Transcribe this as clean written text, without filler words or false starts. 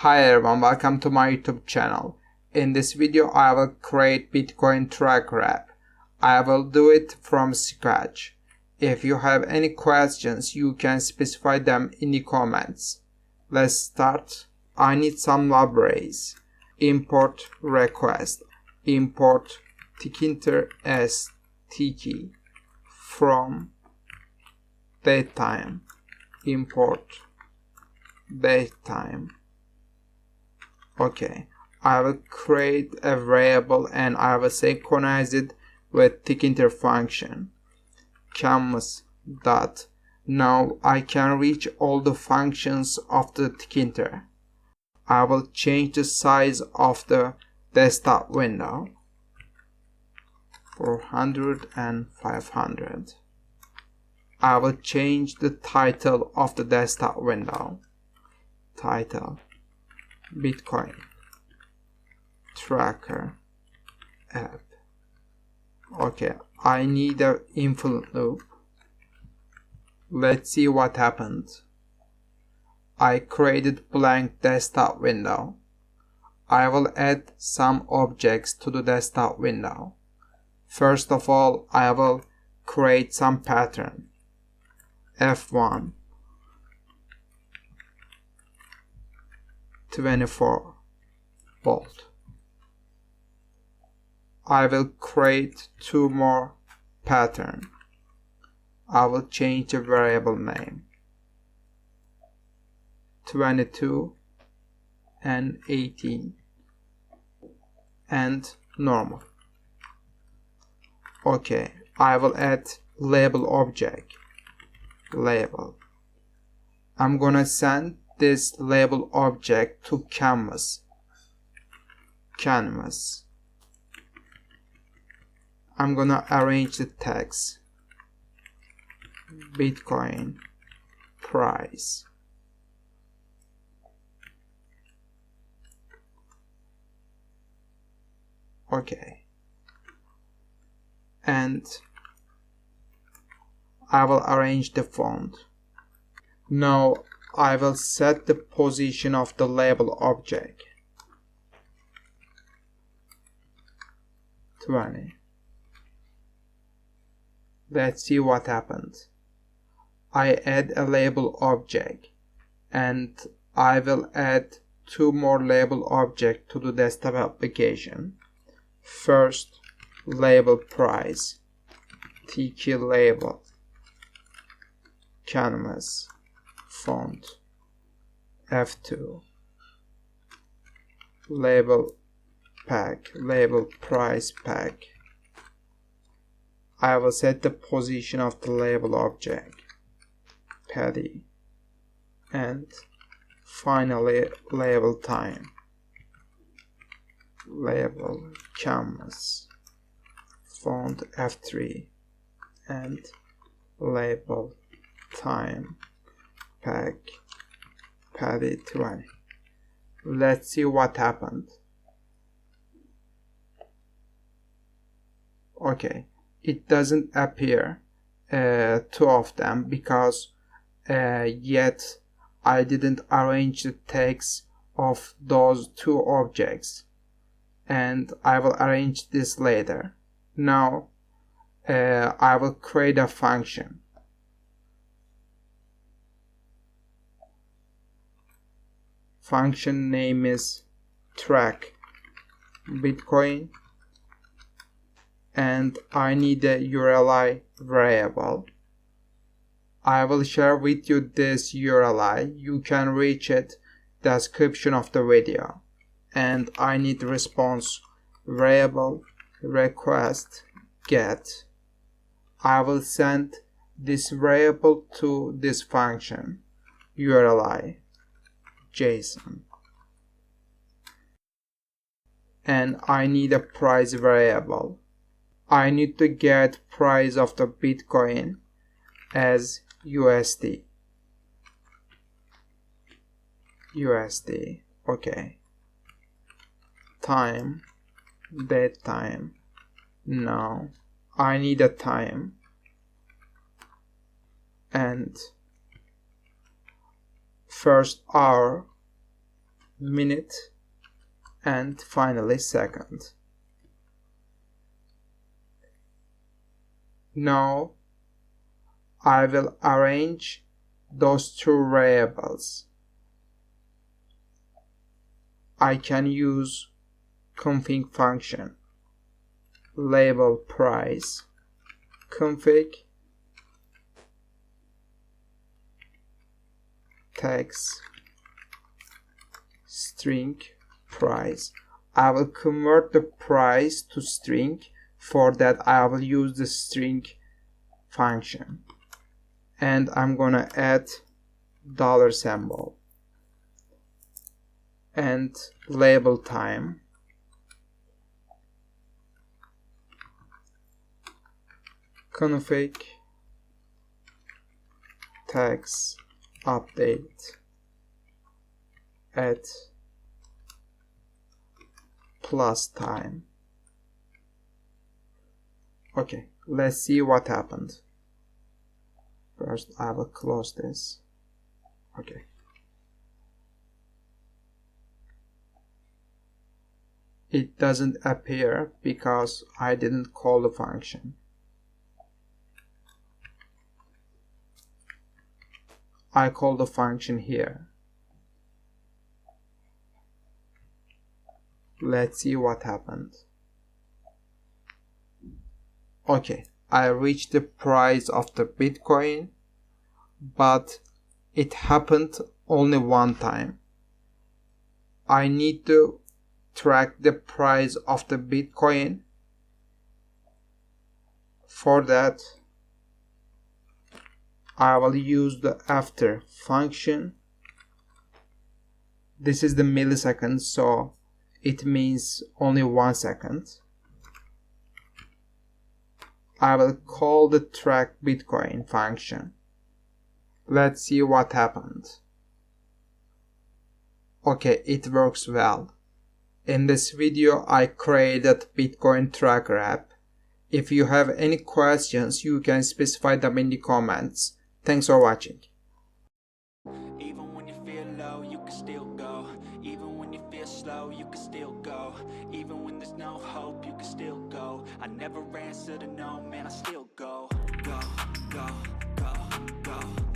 Hi everyone, welcome to my YouTube channel. In this video I will create Bitcoin tracker app. I will do it from scratch. If you have any questions you can specify them in the comments. Let's start. I need some libraries. Import request. Import tkinter as tk from datetime. Import datetime. Okay, I will create a variable and I will synchronize it with tkinter function. Canvas dot. Now I can reach all the functions of the tkinter. I will change the size of the desktop window 400 and 500. I will change the title of the desktop window. Title Bitcoin tracker app. Okay, I need an infinite loop. Let's see what happened. I created blank desktop window. I will add some objects to the desktop window. First of all, I will create some pattern. F1 24 volt. I will create two more pattern. I will change the variable name 22 and 18 and normal. Okay, I will add label object. Label. I'm gonna send this label object to canvas. Canvas. I'm gonna arrange the text. Bitcoin price. Okay. And I will arrange the font. Now I will set the position of the label object 20. Let's see what happens. I add a label object and I will add two more label objects to the desktop application. First, label price, tk label, canvas, font, F2, label pack, label price pack. I will set the position of the label object, paddy, and finally label time, label canvas, font F3, and label time pack paddy 20. Let's see what happened. Okay, it doesn't appear two of them because yet I didn't arrange the text of those two objects, and I will arrange this later. Now I will create a function. Function name is track Bitcoin and I need a URI variable. I will share with you this URI. You can reach it description of the video. And I need response variable request get. I will send this variable to this function URI JSON. And I need a price variable. I need to get price of the Bitcoin as USD. Okay. Time, date time. No, I need a time. And first hour minute, and finally second. Now I will arrange those two variables. I can use config function, label price, config, text, string, price. I will convert the price to string. For that I will use the string function, and I'm gonna add dollar symbol and label time, config, text, update, add plus time. Okay, let's see what happened. First I will close this. Okay. It doesn't appear because I didn't call the function. I call the function here. Let's see what happened. Okay, I reached the price of the Bitcoin, but it happened only one time. I need to track the price of the Bitcoin. For that, I will use the after function. This is the millisecond, so it means only 1 second. I will call the track Bitcoin function. Let's see what happened. Okay, it works well. In this video I created Bitcoin tracker app. If you have any questions, you can specify them in the comments. Thanks for watching. Even when you feel low, you can still go. Even when you feel slow, you can still go. Even when there's no hope, you can still go. I never answer to no, man, I still go. Go, go, go, go.